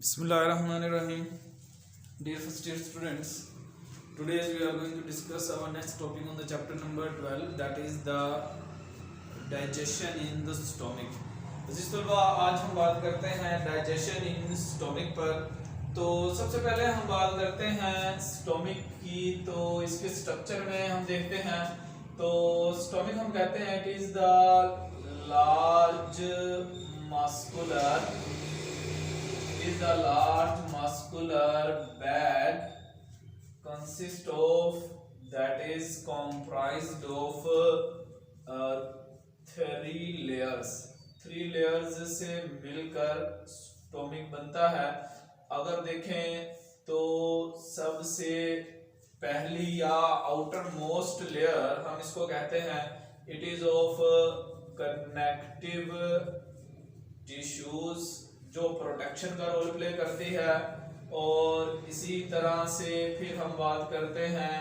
Bismillahirrahmanirrahim. Dear first year students, today we are going to discuss our next topic on the chapter number 12, that is the digestion in the stomach. अजीज तलबा, आज हम बात करते हैं digestion इन stomach पर। तो सबसे पहले हम बात करते हैं स्टोमिक की। तो इसके स्ट्रक्चर में हम देखते हैं तो स्टोमिक हम कहते हैं it is the large muscular is a large muscular bag consist of that is comprised of three layers से मिलकर स्टोमिक बनता है। अगर देखें तो सबसे पहली या आउटर मोस्ट लेयर हम इसको कहते हैं it is of connective tissues, जो प्रोटेक्शन का रोल प्ले करती है। और इसी तरह से फिर हम बात करते हैं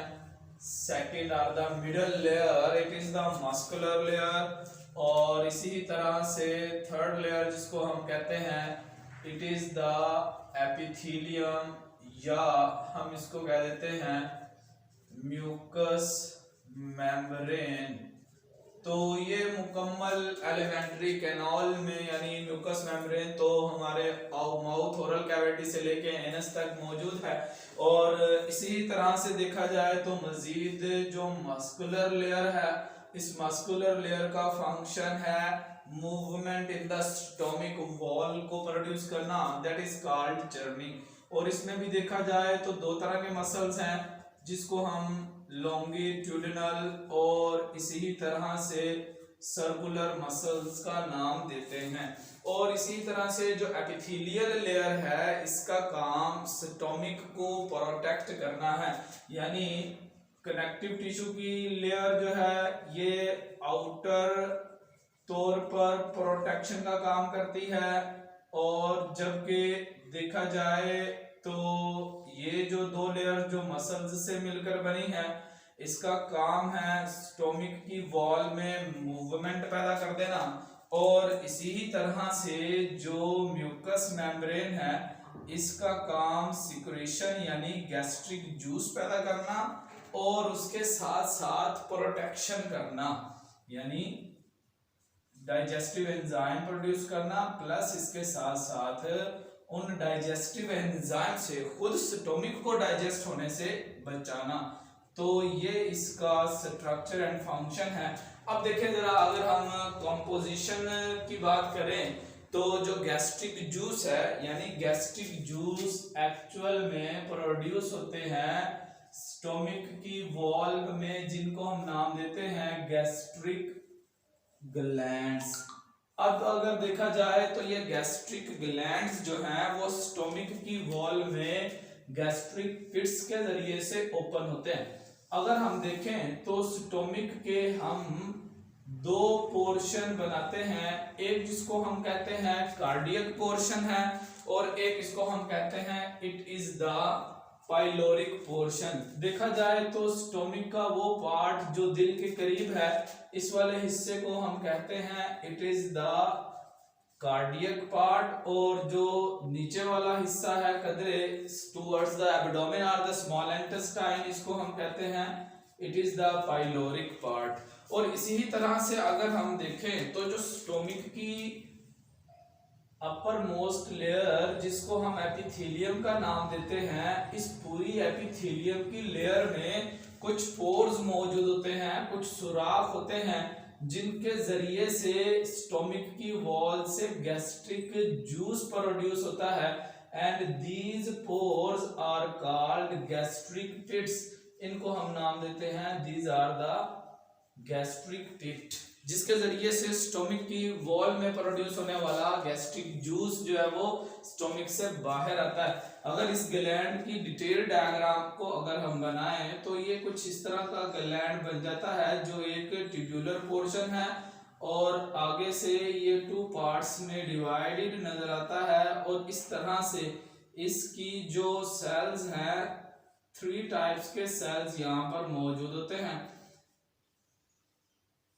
second are the middle layer, it is the muscular layer. और इसी तरह से थर्ड लेयर जिसको हम कहते हैं इट इज द एपिथेलियम, या हम इसको कह देते हैं म्यूकस मेम्ब्रेन। तो ये मुकम्मल एलिमेंट्री कैनाल में यानी म्यूकस मेम्ब्रेन तो हमारे माउथ ओरल कैविटी से लेके एनस तक मौजूद है। और इसी तरह से देखा जाए तो मजीद जो मस्कुलर लेयर है, इस मस्कुलर लेयर का फंक्शन है movement in the stomach wall को प्रोड्यूस करना, दैट इज कॉल्ड चर्निंग। और इसमें भी देखा जाए तो दो तरह के मसल्स हैं जिसको हम लॉन्गिट्यूडिनल और इसी तरह से सर्कुलर मसल्स का नाम देते हैं। और इसी तरह से जो एपिथेलियल लेयर है इसका काम स्टोमिक को प्रोटेक्ट करना है, यानी कनेक्टिव टिश्यू की लेयर जो है ये आउटर तौर पर प्रोटेक्शन का काम करती है। और जबकि देखा जाए तो ये जो दो लेयर जो मसल्स से मिलकर बनी है इसका काम है स्टोमिक की वॉल में मूवमेंट पैदा कर देना। और इसी तरह से जो म्यूकस मेम्ब्रेन है इसका काम सिक्रेशन यानी गैस्ट्रिक जूस पैदा करना और उसके साथ साथ प्रोटेक्शन करना, यानी डाइजेस्टिव एंजाइम प्रोड्यूस करना, प्लस इसके साथ साथ उन डाइजेस्टिव एंजाइम से खुद स्टोमिक को डाइजेस्ट होने से बचाना। तो ये इसका स्ट्रक्चर एंड फंक्शन है। अब देखें जरा, अगर हम कंपोजिशन की बात करें तो जो गैस्ट्रिक जूस है यानी गैस्ट्रिक जूस एक्चुअल में प्रोड्यूस होते हैं स्टोमिक की वॉल में, जिनको हम नाम देते हैं गैस्ट्रिक ग्लैंड्स। अब अगर देखा जाए तो ये गैस्ट्रिक ग्लैंड्स जो हैं वो स्टोमिक की वॉल में गैस्ट्रिक पिट्स के जरिए से ओपन होते हैं। अगर हम देखें तो स्टोमिक के हम दो पोर्शन बनाते हैं, एक जिसको हम कहते हैं कार्डियक पोर्शन है और एक इसको हम कहते हैं it is the pyloric portion. देखा जाए तो स्टोमिक का वो पार्ट जो दिल के करीब है इस वाले हिस्से को हम कहते हैं it is the cardiac part, और जो नीचे वाला हिस्सा है कदरे टुवर्ड्स द एब्डोमेन और द स्मॉल इंटेस्टाइन, इसको हम कहते हैं it is the pyloric part. और इसी तरह से अगर हम देखें तो जो स्टोमिक की अपर मोस्ट लेयर जिसको हम एपिथेलियम का नाम देते हैं, इस पूरी एपिथेलियम की लेयर में कुछ पोर्स मौजूद होते हैं, कुछ सुराख होते हैं जिनके जरिए से स्टोमिक की वॉल से गैस्ट्रिक जूस प्रोड्यूस होता है। And these pores are called gastric pits, इनको हम नाम देते हैं these are the gastric pit, जिसके जरिए से स्टोमिक की वॉल में प्रोड्यूस होने वाला गैस्ट्रिक जूस जो है वो स्टोमिक से बाहर आता है। अगर इस ग्लैंड की डिटेल डायग्राम को अगर हम बनाएं तो ये कुछ इस तरह का ग्लैंड बन जाता है जो एक ट्यूबुलर पोर्शन है और आगे से ये टू पार्ट्स में डिवाइडेड नजर आता है। और इस तरह से इसकी जो सेल्स हैं, 3 टाइप्स के सेल्स यहाँ पर मौजूद होते हैं।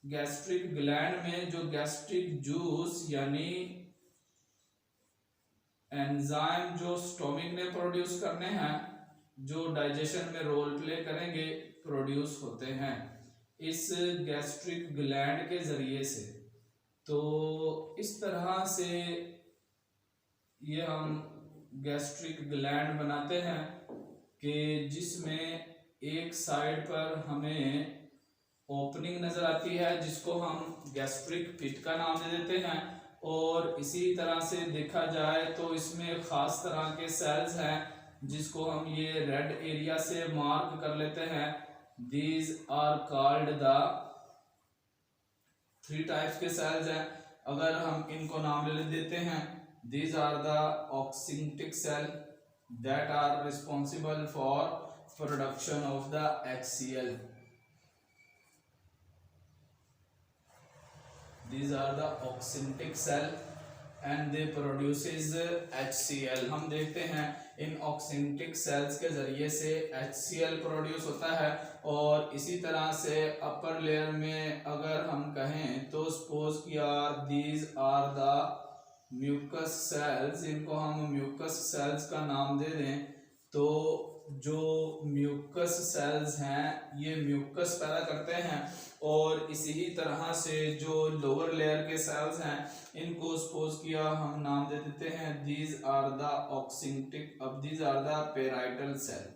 गैस्ट्रिक ग्लैंड में जो गैस्ट्रिक जूस यानी एंजाइम जो स्टोमिक ने प्रोड्यूस करने हैं, जो डाइजेशन में रोल प्ले करेंगे, प्रोड्यूस होते हैं इस गैस्ट्रिक ग्लैंड के जरिए से। तो इस तरह से ये हम गैस्ट्रिक ग्लैंड बनाते हैं कि जिसमें एक साइड पर हमें ओपनिंग नजर आती है जिसको हम गैस्ट्रिक पिट का नाम दे देते हैं, और इसी तरह से देखा जाए तो इसमें खास तरह के सेल्स हैं जिसको हम ये रेड एरिया से मार्क कर लेते हैं। These are called the 3 types के सेल्स हैं। अगर हम इनको नाम ले देते हैं, these are the oxyntic cell that are responsible for production of the HCl। These are the oxyntic cell and they produces HCl। हम देखते हैं इन oxyntic cells के जरिए से HCl प्रोड्यूस होता है। और इसी तरह से अपर लेयर में अगर हम कहें तो सपोज किया these are the mucus cells, इनको हम mucus cells का नाम दे दें, तो जो म्यूकस सेल्स हैं ये म्यूकस पैदा करते हैं। और इसी तरह से जो लोअर लेयर के सेल्स हैं इनको सपोज किया हम नाम दे देते हैं दीज आर द ऑक्सिंटिक, अब these are the parietal cell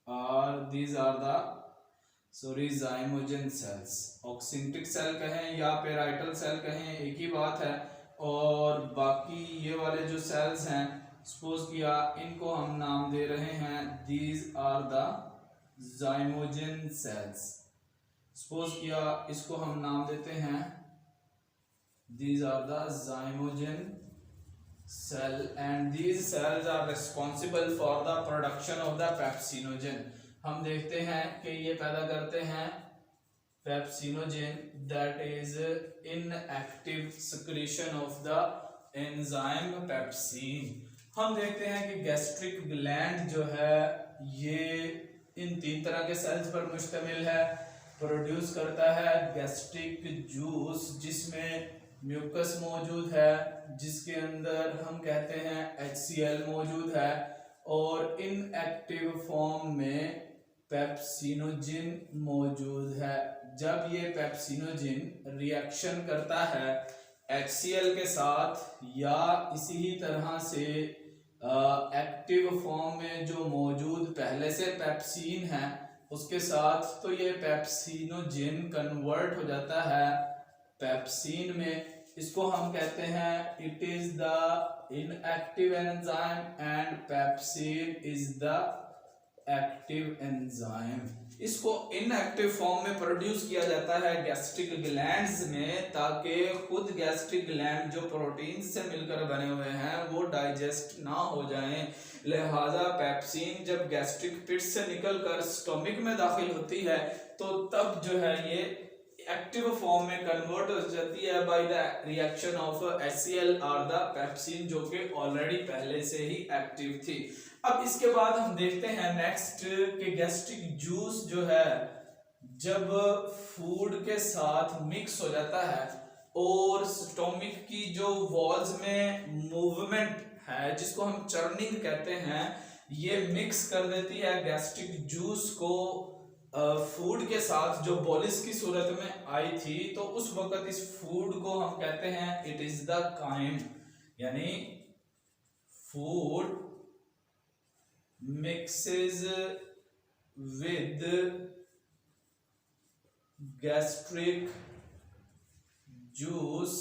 और these are the zymogen cells. Oxyntic cell कहें या पेराइटल सेल कहें एक ही बात है। और बाकी ये वाले जो सेल्स हैं सपोज किया इनको हम नाम दे रहे हैं these are the zymogen cells. Suppose किया इसको हम नाम देते हैं these are the zymogen cell and these cells are responsible for the production of the pepsinogen. हम देखते हैं कि ये पैदा करते हैं pepsinogen that is inactive secretion of the enzyme pepsin. हम देखते हैं कि गैस्ट्रिक ग्लैंड जो है ये इन 3 तरह के सेल्स पर मुश्तमिल है। प्रोड्यूस करता है गैस्ट्रिक जूस जिसमें म्यूकस मौजूद है, जिसके अंदर हम कहते हैं HCl मौजूद है, और इनएक्टिव फॉर्म में पेप्सिनोजिन मौजूद है। जब ये पेप्सिनोजिन रिएक्शन करता है HCl के साथ या इसी ही तरह से एक्टिव फॉर्म में जो मौजूद पहले से पेप्सिन है उसके साथ, तो ये पेप्सिनोजिन कन्वर्ट हो जाता है पेप्सिन में। इसको हम कहते हैं it is the inactive enzyme and pepsin is the active enzyme. इसको इनएक्टिव फॉर्म में प्रोड्यूस किया जाता है गैस्ट्रिक ग्लैंड्स में, ताकि खुद गैस्ट्रिक ग्लैंड जो प्रोटीन से मिलकर बने हुए हैं वो डाइजेस्ट ना हो जाएं। लिहाजा पेप्सिन जब गैस्ट्रिक पिट से निकलकर स्टोमिक में दाखिल होती है तो तब जो है ये एक्टिव फॉर्म में कन्वर्ट हो जाती है by the reaction of HCl और द पेप्सिन जो कि ऑलरेडी पहले से ही एक्टिव थी। अब इसके बाद हम देखते हैं नेक्स्ट कि गैस्ट्रिक जूस जो है जब फूड के साथ मिक्स हो जाता है और स्टोमिक की जो वॉल्स में मूवमेंट है जिसको हम चर्निंग कहते हैं, ये मिक्स कर देती है गैस्ट्रिक जूस को फूड के साथ जो बोलिस की सूरत में आई थी। तो उस वक्त इस फूड को हम कहते हैं इट इज द काइम, यानी food mixes with gastric juice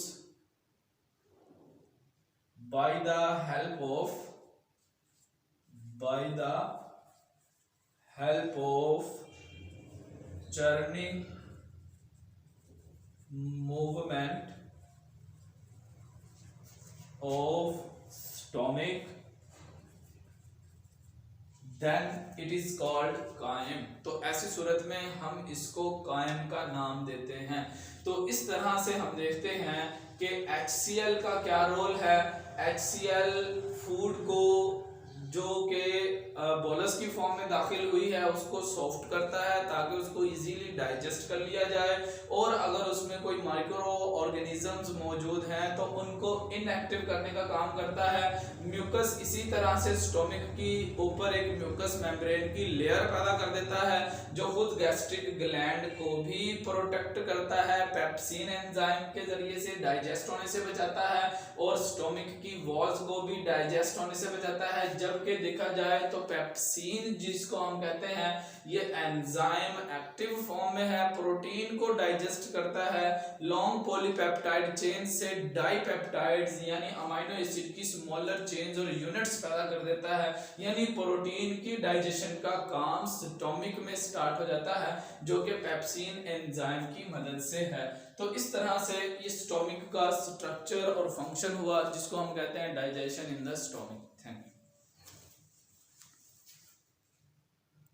by the help of churning movement of stomach, then it is called कायम। तो ऐसी सूरत में हम इसको कायम का नाम देते हैं। तो इस तरह से हम देखते हैं कि HCl का क्या रोल है। HCl फूड को जो कि बोलस की फॉर्म में दाखिल हुई है उसको सॉफ्ट करता है ताकि उसको इजीली डाइजेस्ट कर लिया जाए, और अगर उसमें कोई माइक्रो ऑर्गेनिजम्स मौजूद हैं तो उनको इनएक्टिव करने का काम करता है। म्यूकस इसी तरह से स्टोमक की ऊपर एक म्यूकस मेम्ब्रेन की लेयर पैदा कर देता है जो खुद गैस्ट्रिक ग्लैंड को भी प्रोटेक्ट करता है, पेप्सिन एंजाइम के जरिए से डाइजेस्ट होने से बचाता है, और स्टोमक की वॉल्स को भी डाइजेस्ट होने से बचाता है। जबकि देखा जाए तो पेप्सिन जिसको हम कहते हैं ये एंजाइम एक्टिव फॉर्म में है, प्रोटीन को डाइजेस्ट करता है, लॉन्ग पॉलीपेप्टाइड चेन से डाइपेप्टाइड्स यानी अमीनो एसिड की स्मॉलर चेन्स और यूनिट्स पैदा कर देता है, यानी प्रोटीन की डाइजेशन का काम स्टोमक में स्टार्ट हो जाता है जो कि पेप्सिन एंजाइम की मदद से है। तो इस तरह से ये स्टोमक का स्ट्रक्चर और फंक्शन हुआ जिसको हम कहते हैं डाइजेशन इन द स्टोमक।